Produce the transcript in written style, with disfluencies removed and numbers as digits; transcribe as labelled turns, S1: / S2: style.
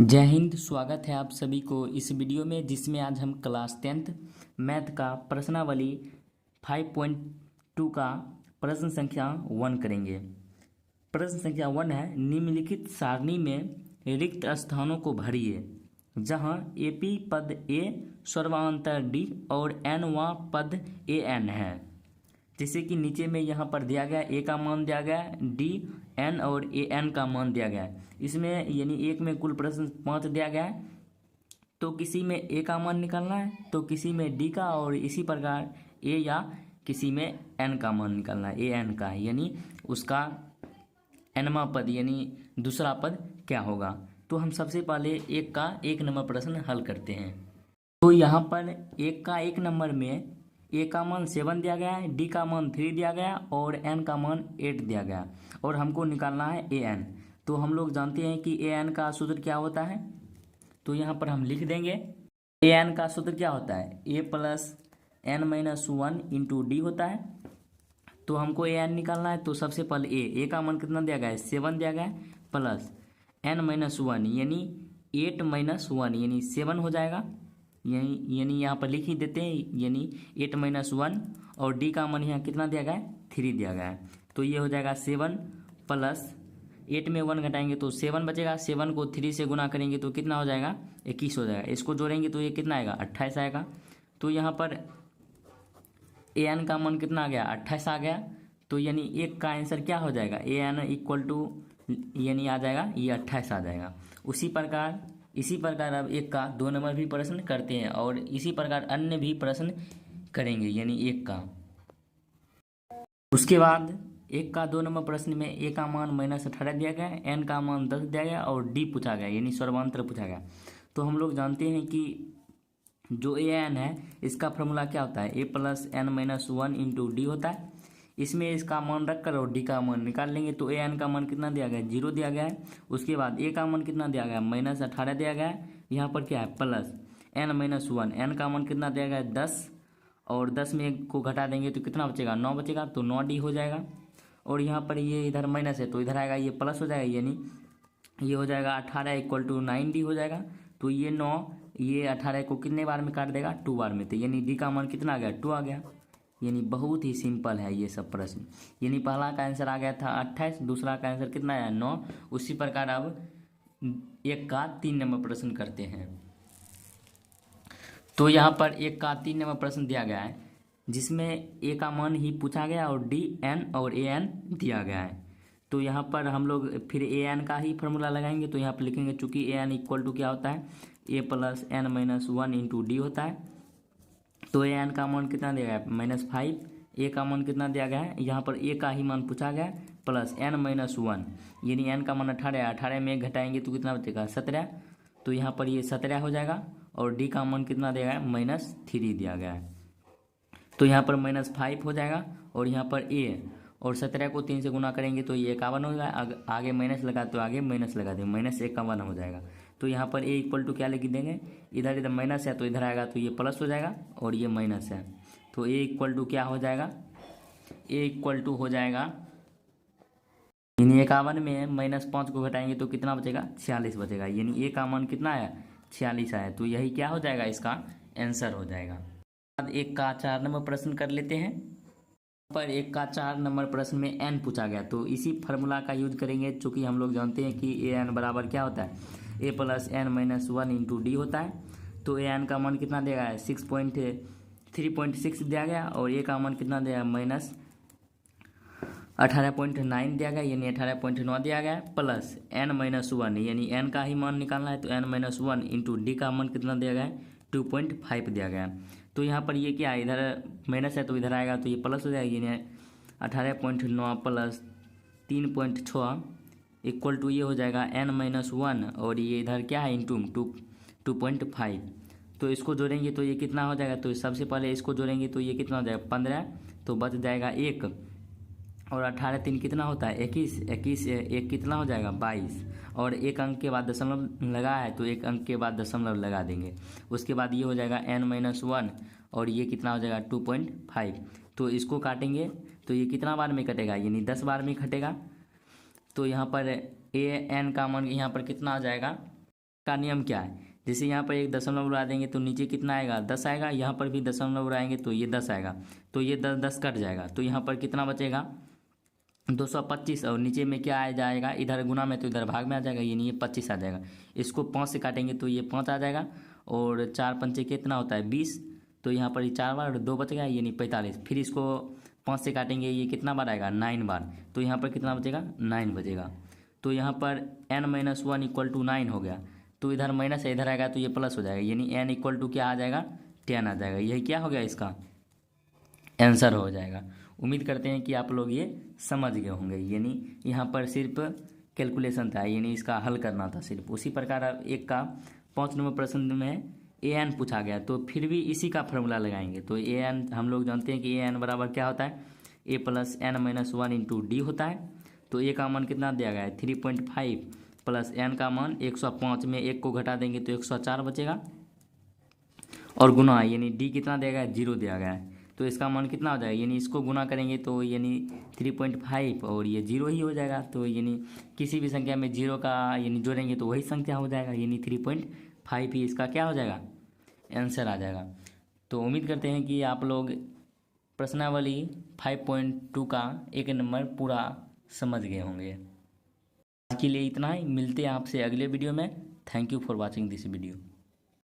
S1: जय हिंद। स्वागत है आप सभी को इस वीडियो में, जिसमें आज हम क्लास 10th मैथ का प्रश्नावली 5.2 का प्रश्न संख्या 1 करेंगे। प्रश्न संख्या 1 है, निम्नलिखित सारणी में रिक्त स्थानों को भरिए जहां एपी पद ए सर्वांतर डी और एनवां पद ए एन है। जैसे कि नीचे में यहाँ पर दिया गया ए का मान दिया गया, डी एन और ए एन का मान दिया गया है। इसमें यानी एक में कुल प्रश्न 5 दिया गया है, तो किसी में ए का मान निकालना है, तो किसी में डी का, और इसी प्रकार ए या किसी में एन का मान निकालना है, ए एन का, यानी उसका एनवा पद यानी दूसरा पद क्या होगा। तो हम सबसे पहले एक का 1 नंबर प्रश्न हल करते हैं। तो यहाँ पर एक का 1 नंबर में ए का मान 7 दिया गया है, डी का मान 3 दिया गया और एन का मान 8 दिया गया, और हमको निकालना है ए एन। तो हम लोग जानते हैं कि ए एन का सूत्र क्या होता है, तो यहाँ पर हम लिख देंगे ए एन का सूत्र क्या होता है, a plus n minus 1 into d होता है। तो हमको ए एन निकालना है, तो सबसे पहले ए का मान कितना दिया गया है, 7 दिया गया है, प्लस एन माइनस 1 यानी 8 माइनस 1 यानी 7 हो जाएगा, यानी यहाँ पर लिख ही देते हैं, यानी 8 माइनस 1, और डी का मान यहाँ कितना दिया गया है, 3 दिया गया है। तो ये हो जाएगा 7 प्लस 8 में 1 घटाएंगे तो 7 बचेगा, 7 को 3 से गुना करेंगे तो कितना हो जाएगा, 21 हो जाएगा। इसको जोड़ेंगे तो ये कितना आएगा, 28 आएगा। तो यहाँ पर ए एन का मान कितना आ गया, 28 आ गया। तो यानी एक का आंसर क्या हो जाएगा, ए एन इक्वल टू यानी आ जाएगा ये 28 आ जाएगा। इसी प्रकार अब एक का 2 नंबर भी प्रश्न करते हैं, और इसी प्रकार अन्य भी प्रश्न करेंगे, यानी एक का। उसके बाद एक का 2 नंबर प्रश्न में ए का मान -18 दिया गया, एन का मान 10 दिया गया और डी पूछा गया, यानी सर्वांतर पूछा गया। तो हम लोग जानते हैं कि जो ए एन है इसका फॉर्मूला क्या होता है, a plus n minus 1 into d होता है। इसमें इसका मान रखकर और डी का मान निकाल लेंगे, तो ए एन का मान कितना दिया गया, 0 दिया गया है। उसके बाद ए का मान कितना दिया गया, -18 दिया गया है। यहाँ पर क्या है, प्लस एन माइनस 1, एन का मान कितना दिया गया है, 10, और 10 में 1 को घटा देंगे तो कितना बचेगा, 9 बचेगा, तो 9 डी हो जाएगा। और यहाँ पर ये इधर माइनस है तो इधर आएगा ये प्लस हो जाएगा, यानी ये हो जाएगा 18 इक्वल टू 9 डी हो जाएगा। तो ये 9 ये 18 को कितने बार में काट देगा, 2 बार में, तो यानी डी का मान कितना आ गया, 2 आ गया। यानी बहुत ही सिंपल है ये सब प्रश्न। यानी पहला का आंसर आ गया था 28, दूसरा का आंसर कितना आया, 9। उसी प्रकार अब एक का 3 नंबर प्रश्न करते हैं। तो यहाँ पर एक का 3 नंबर प्रश्न दिया गया है, जिसमें ए का मान ही पूछा गया और डी एन और ए एन दिया गया है। तो यहाँ पर हम लोग फिर ए एन का ही फॉर्मूला लगाएंगे। तो यहाँ पर लिखेंगे, चूंकि ए एन इक्वल टू क्या होता है, a plus n minus 1 into d होता है। तो ए एन का मान कितना दिया गया है, -5, ए का मान कितना दिया गया है, यहाँ पर ए का ही मान पूछा गया है, प्लस एन माइनस 1 यानी एन का मान 18 है, 18 में 1 घटाएंगे तो कितना बचेगा, 17। तो यहाँ पर ये 17 हो जाएगा, और डी का मान कितना दिया गया है, -3 दिया गया है। तो यहाँ पर -5 हो जाएगा, और यहाँ पर ए, और 17 को 3 से गुना करेंगे तो ये 51 हो जाएगा। आगे माइनस लगा तो आगे माइनस लगा देंगे, -51 हो जाएगा। तो यहाँ पर ए इक्वल टू क्या लिख देंगे, इधर माइनस है तो इधर आएगा तो ये प्लस हो जाएगा, और ये माइनस है। तो ए इक्वल टू क्या हो जाएगा, ए इक्वल टू हो जाएगा, यानी 51 में -5 को घटाएंगे तो कितना बचेगा, 46 बचेगा। यानी ए का मान कितना आया, 46 आया। तो यही क्या हो जाएगा, इसका आंसर हो जाएगा। बाद एक का 4 नंबर प्रश्न कर लेते हैं। पर एक का 4 नंबर प्रश्न में एन पूछा गया, तो इसी फार्मूला का यूज करेंगे, चूँकि हम लोग जानते हैं कि ए एन बराबर क्या होता है, a plus n minus 1 into d होता है। तो ए एन का मान कितना दिया गया है, 3.6 दिया गया, और ए का मान कितना दिया गया, -18.9 दिया गया, यानी 18.9 दिया गया, प्लस एन माइनस 1 यानी एन का ही मान निकालना है, तो एन माइनस 1 इंटू डी का मान कितना दिया गया है, 2.5 दिया गया। तो यहाँ पर ये क्या है, इधर माइनस है तो इधर आएगा तो ये प्लस हो जाएगा, यानी 18.9 प्लस 3.6 इक्वल टू ये हो जाएगा n-1, और ये इधर क्या है, इंटू 2.5। तो इसको जोड़ेंगे तो ये कितना हो जाएगा, तो सबसे पहले इसको जोड़ेंगे तो ये कितना हो जाएगा, 15, तो बच जाएगा 1, और 18 3 कितना होता है, 21 1 कितना हो जाएगा, 22, और एक अंक के बाद दशमलव लगा है तो एक अंक के बाद दशमलव लगा देंगे। उसके बाद ये हो जाएगा n-1, और ये कितना हो जाएगा, 2.5। तो इसको काटेंगे तो ये कितना बार में कटेगा, यानी 10 बार में कटेगा। तो यहाँ पर ए एन का मान यहाँ पर कितना आ जाएगा, का नियम क्या है, जैसे यहाँ पर एक दशमलव उड़ा देंगे तो नीचे कितना आएगा, 10 आएगा। यहाँ पर भी दशमलव उड़ाएंगे तो ये 10 आएगा, तो ये 10 10 कट जाएगा, तो यहाँ पर कितना बचेगा, 225। और नीचे में क्या आ जाएगा, इधर गुना में तो इधर भाग में आ जाएगा, यानी ये 25 आ जाएगा। इसको 5 से काटेंगे तो ये 5 आ जाएगा, और 4 पंचे कितना होता है 20, तो यहाँ पर ये 4 बार 2 बच गया, यानी 45। फिर इसको 5 से काटेंगे, ये कितना बार आएगा 9 बार, तो यहाँ पर कितना बचेगा 9 बचेगा। तो यहाँ पर n-1 इक्वल टू 9 हो गया, तो इधर माइनस है, इधर आएगा तो ये प्लस हो जाएगा, यानी n इक्वल टू क्या आ जाएगा 10 आ जाएगा। यही क्या हो गया, इसका आंसर हो जाएगा। उम्मीद करते हैं कि आप लोग ये समझ गए होंगे, यानी यहाँ पर सिर्फ कैलकुलेशन था, यानी इसका हल करना था सिर्फ। उसी प्रकार एक का 5 नंबर प्रश्न में an पूछा गया, तो फिर भी इसी का फॉर्मूला लगाएंगे। तो an हम लोग जानते हैं कि an बराबर क्या होता है, a plus n-1 into d होता है। तो a का मान कितना दिया गया है 3.5 प्लस n का मान 105 में 1 को घटा देंगे तो 104 बचेगा, और गुना यानी d कितना दिया गया है 0 दिया गया है, तो इसका मान कितना हो जाएगा, यानी इसको गुना करेंगे तो यानी 3.5 और ये 0 ही हो जाएगा। तो यानी किसी भी संख्या में 0 का यानी जोड़ेंगे तो वही संख्या हो जाएगा, यानी 3.5 ही इसका क्या हो जाएगा, आंसर आ जाएगा। तो उम्मीद करते हैं कि आप लोग प्रश्नावली 5.2 का 1 नंबर पूरा समझ गए होंगे। आज के लिए इतना ही, मिलते हैं आपसे अगले वीडियो में। Thank you for watching this video.